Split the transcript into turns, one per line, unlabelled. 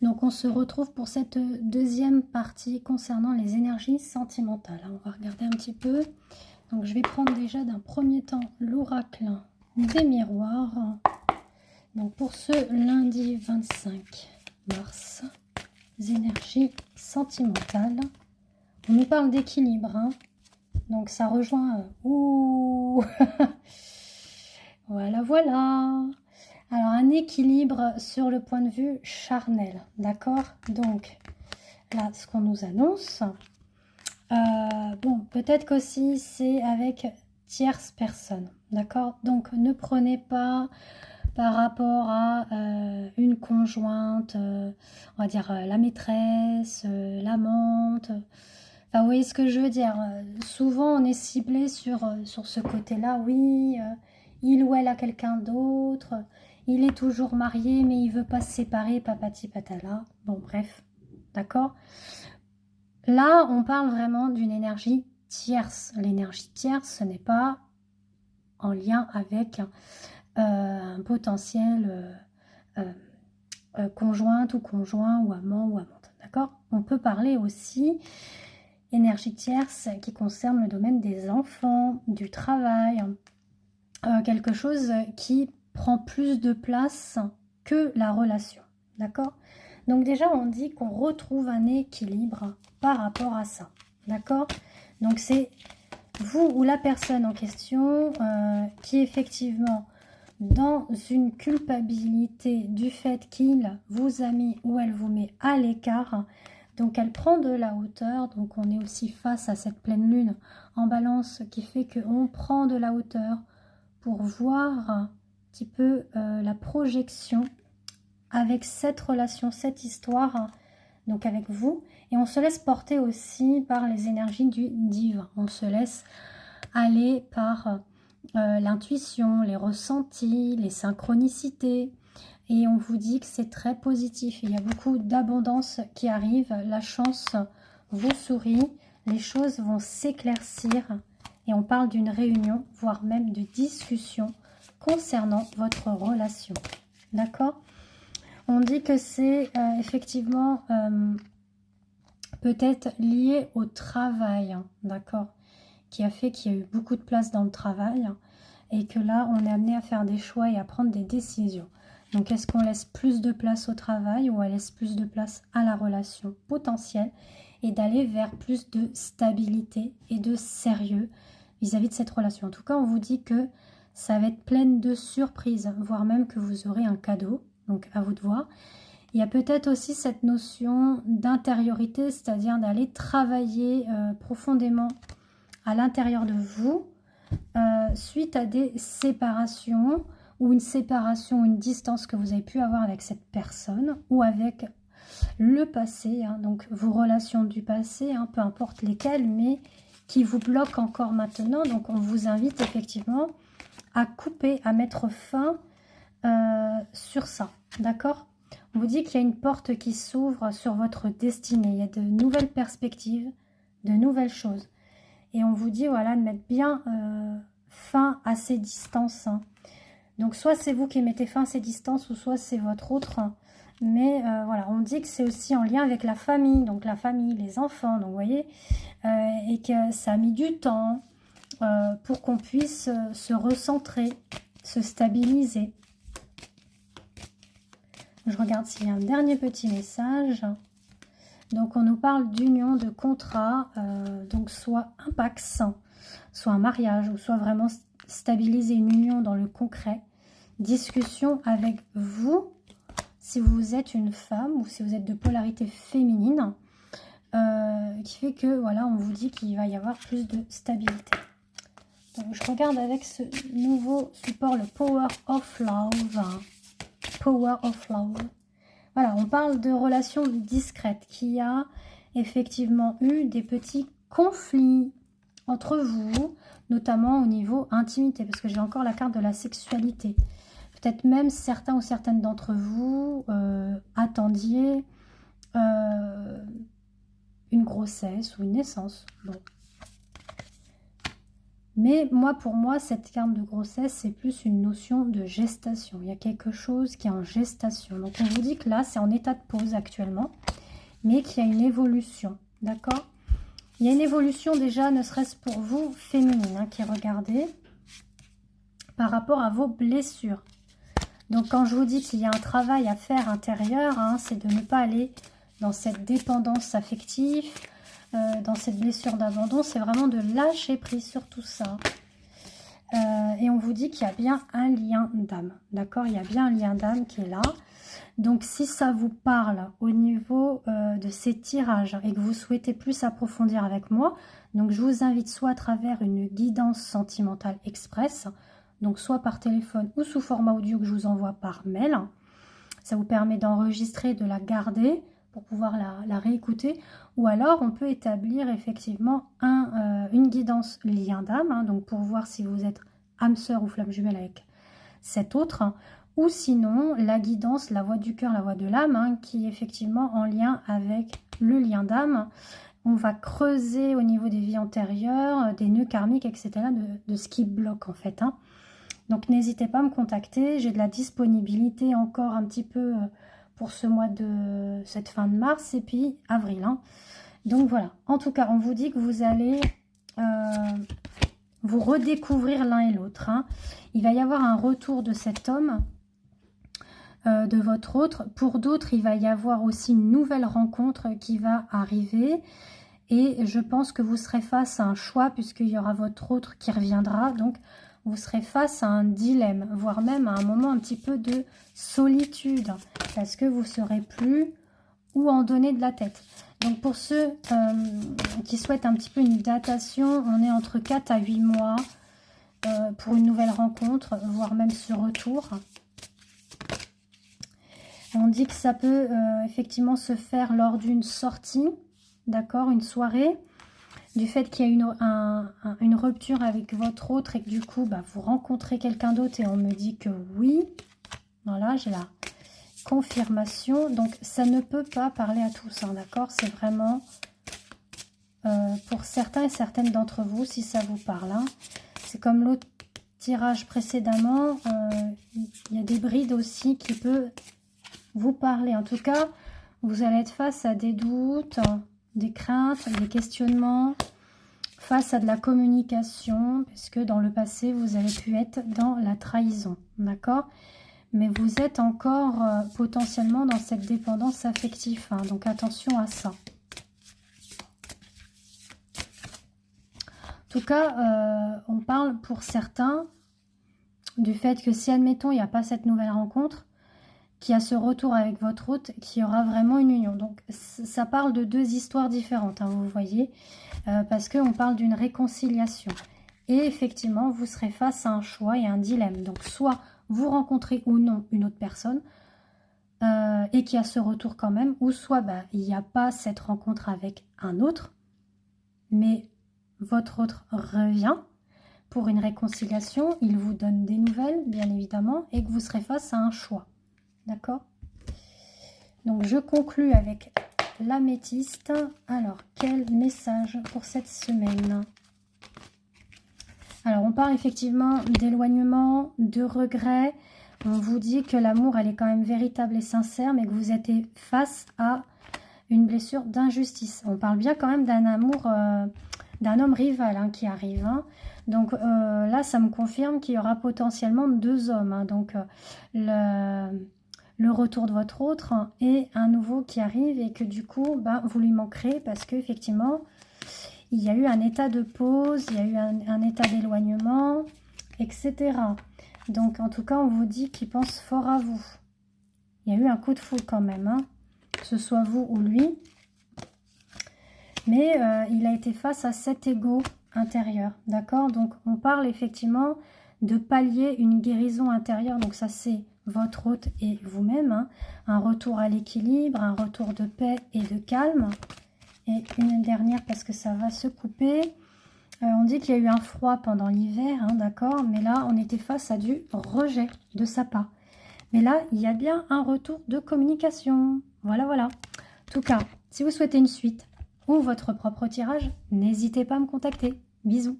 Donc on se retrouve pour cette deuxième partie concernant les énergies sentimentales. On va regarder un petit peu. Donc je vais prendre déjà d'un premier temps l'oracle des miroirs. Donc pour ce lundi 25 mars, les énergies sentimentales. On nous parle d'équilibre, hein. Donc ça rejoint... ouh Voilà, voilà. Alors, un équilibre sur le point de vue charnel, d'accord? Donc, là, ce qu'on nous annonce, bon, peut-être qu'aussi c'est avec tierce personne, d'accord? Donc, ne prenez pas par rapport à une conjointe, on va dire la maîtresse, l'amante. Enfin, vous voyez ce que je veux dire? Souvent, on est ciblé sur ce côté-là, oui, il ou elle a quelqu'un d'autre. Il est toujours marié, mais il veut pas se séparer, papati patala. Bon, bref, d'accord. Là, on parle vraiment d'une énergie tierce. L'énergie tierce, ce n'est pas en lien avec un potentiel conjointe ou conjoint ou amant ou amante, d'accord. On peut parler aussi énergie tierce qui concerne le domaine des enfants, du travail, quelque chose qui prend plus de place que la relation, d'accord. Donc déjà on dit qu'on retrouve un équilibre par rapport à ça, d'accord. Donc c'est vous ou la personne en question qui effectivement dans une culpabilité du fait qu'il vous a mis ou elle vous met à l'écart. Donc elle prend de la hauteur, donc on est aussi face à cette pleine lune en balance qui fait qu'on prend de la hauteur pour voir un petit peu la projection avec cette relation, cette histoire, donc avec vous. Et on se laisse porter aussi par les énergies du divin. On se laisse aller par l'intuition, les ressentis, les synchronicités. Et on vous dit que c'est très positif. Il y a beaucoup d'abondance qui arrive. La chance vous sourit. Les choses vont s'éclaircir. Et on parle d'une réunion, voire même de discussion concernant votre relation. D'accord? On dit que c'est effectivement peut-être lié au travail. D'accord? Qui a fait qu'il y a eu beaucoup de place dans le travail. Et que là, on est amené à faire des choix et à prendre des décisions. Donc, est-ce qu'on laisse plus de place au travail ou on laisse plus de place à la relation potentielle et d'aller vers plus de stabilité et de sérieux vis-à-vis de cette relation. En tout cas, on vous dit que ça va être pleine de surprises, voire même que vous aurez un cadeau. Donc, à vous de voir. Il y a peut-être aussi cette notion d'intériorité, c'est-à-dire d'aller travailler profondément à l'intérieur de vous suite à des séparations ou une séparation, une distance que vous avez pu avoir avec cette personne ou avec le passé, hein, donc vos relations du passé, hein, peu importe lesquelles, mais qui vous bloquent encore maintenant. Donc on vous invite effectivement à couper, à mettre fin sur ça, d'accord. On vous dit qu'il y a une porte qui s'ouvre sur votre destinée, il y a de nouvelles perspectives, de nouvelles choses. Et on vous dit voilà de mettre bien fin à ces distances, hein. Donc soit c'est vous qui mettez fin à ces distances ou soit c'est votre autre. Mais voilà, on dit que c'est aussi en lien avec la famille. Donc la famille, les enfants, donc vous voyez. Et que ça a mis du temps pour qu'on puisse se recentrer, se stabiliser. Je regarde s'il y a un dernier petit message. Donc on nous parle d'union, de contrat, donc soit un pax, soit un mariage, ou soit vraiment stabiliser une union dans le concret. Discussion avec vous, si vous êtes une femme ou si vous êtes de polarité féminine, qui fait que voilà, on vous dit qu'il va y avoir plus de stabilité. Donc je regarde avec ce nouveau support, le Power of Love. Power of Love. Voilà, on parle de relations discrètes, qui a effectivement eu des petits conflits entre vous, notamment au niveau intimité, parce que j'ai encore la carte de la sexualité. Peut-être même certains ou certaines d'entre vous attendiez une grossesse ou une naissance. Bon. Mais moi, pour moi, cette carte de grossesse, c'est plus une notion de gestation. Il y a quelque chose qui est en gestation. Donc, on vous dit que là, c'est en état de pause actuellement, mais qu'il y a une évolution. D'accord? Il y a une évolution déjà, ne serait-ce pour vous, féminine, hein, qui regardez, par rapport à vos blessures. Donc, quand je vous dis qu'il y a un travail à faire intérieur, hein, c'est de ne pas aller dans cette dépendance affective, dans cette blessure d'abandon, c'est vraiment de lâcher prise sur tout ça. Et on vous dit qu'il y a bien un lien d'âme, d'accord? Il y a bien un lien d'âme qui est là. Donc, si ça vous parle au niveau de ces tirages et que vous souhaitez plus approfondir avec moi, donc je vous invite soit à travers une guidance sentimentale express, donc soit par téléphone ou sous format audio que je vous envoie par mail. Ça vous permet d'enregistrer, de la garder pour pouvoir la réécouter. Ou alors, on peut établir effectivement une guidance lien d'âme, hein, donc pour voir si vous êtes âme sœur ou flamme jumelle avec cet autre. Hein, ou sinon, la guidance, la voix du cœur, la voix de l'âme, hein, qui est effectivement en lien avec le lien d'âme. On va creuser au niveau des vies antérieures, des nœuds karmiques, etc., de ce qui bloque en fait. Hein. Donc, n'hésitez pas à me contacter. J'ai de la disponibilité encore un petit peu pour ce mois de cette fin de mars et puis avril. Hein. Donc, voilà. En tout cas, on vous dit que vous allez vous redécouvrir l'un et l'autre. Hein. Il va y avoir un retour de cet homme, de votre autre. Pour d'autres, il va y avoir aussi une nouvelle rencontre qui va arriver. Et je pense que vous serez face à un choix puisqu'il y aura votre autre qui reviendra. Donc, vous serez face à un dilemme, voire même à un moment un petit peu de solitude, parce que vous ne saurez plus où en donner de la tête. Donc pour ceux qui souhaitent un petit peu une datation, on est entre 4 à 8 mois pour une nouvelle rencontre, voire même ce retour. On dit que ça peut effectivement se faire lors d'une sortie, d'accord, une soirée. Du fait qu'il y a une rupture avec votre autre et que du coup, bah, vous rencontrez quelqu'un d'autre et on me dit que oui. Voilà, j'ai la confirmation. Donc, ça ne peut pas parler à tous, hein, d'accord? C'est vraiment pour certains et certaines d'entre vous, si ça vous parle. Hein. C'est comme l'autre tirage précédemment. Il y a des brides aussi qui peuvent vous parler. En tout cas, vous allez être face à des doutes, des craintes, des questionnements, face à de la communication, parce que dans le passé, vous avez pu être dans la trahison, d'accord? Mais vous êtes encore potentiellement dans cette dépendance affective, hein, donc attention à ça. En tout cas, on parle pour certains du fait que si, admettons, il n'y a pas cette nouvelle rencontre, qui a ce retour avec votre hôte, qui aura vraiment une union. Donc, ça parle de deux histoires différentes, hein, vous voyez, parce qu'on parle d'une réconciliation. Et effectivement, vous serez face à un choix et un dilemme. Donc, soit vous rencontrez ou non une autre personne, et qui a ce retour quand même, ou soit bah, il n'y a pas cette rencontre avec un autre, mais votre autre revient pour une réconciliation, il vous donne des nouvelles, bien évidemment, et que vous serez face à un choix. D'accord? Donc, je conclus avec l'améthyste. Alors, quel message pour cette semaine? Alors, on parle effectivement d'éloignement, de regret. On vous dit que l'amour, elle est quand même véritable et sincère, mais que vous êtes face à une blessure d'injustice. On parle bien quand même d'un amour, d'un homme rival hein, qui arrive. Hein. Donc là, ça me confirme qu'il y aura potentiellement deux hommes. Hein. Donc, le retour de votre autre et un nouveau qui arrive et que du coup, bah, vous lui manquerez parce qu'effectivement, il y a eu un état de pause, il y a eu un état d'éloignement, etc. Donc, en tout cas, on vous dit qu'il pense fort à vous. Il y a eu un coup de foudre quand même, hein, que ce soit vous ou lui. Mais il a été face à cet ego intérieur, d'accord? Donc, on parle effectivement de pallier une guérison intérieure. Donc, ça, c'est votre hôte et vous-même. Hein. Un retour à l'équilibre, un retour de paix et de calme. Et une dernière parce que ça va se couper. On dit qu'il y a eu un froid pendant l'hiver, hein, d'accord? Mais là, on était face à du rejet de sa part. Mais là, il y a bien un retour de communication. Voilà, voilà. En tout cas, si vous souhaitez une suite ou votre propre tirage, n'hésitez pas à me contacter. Bisous.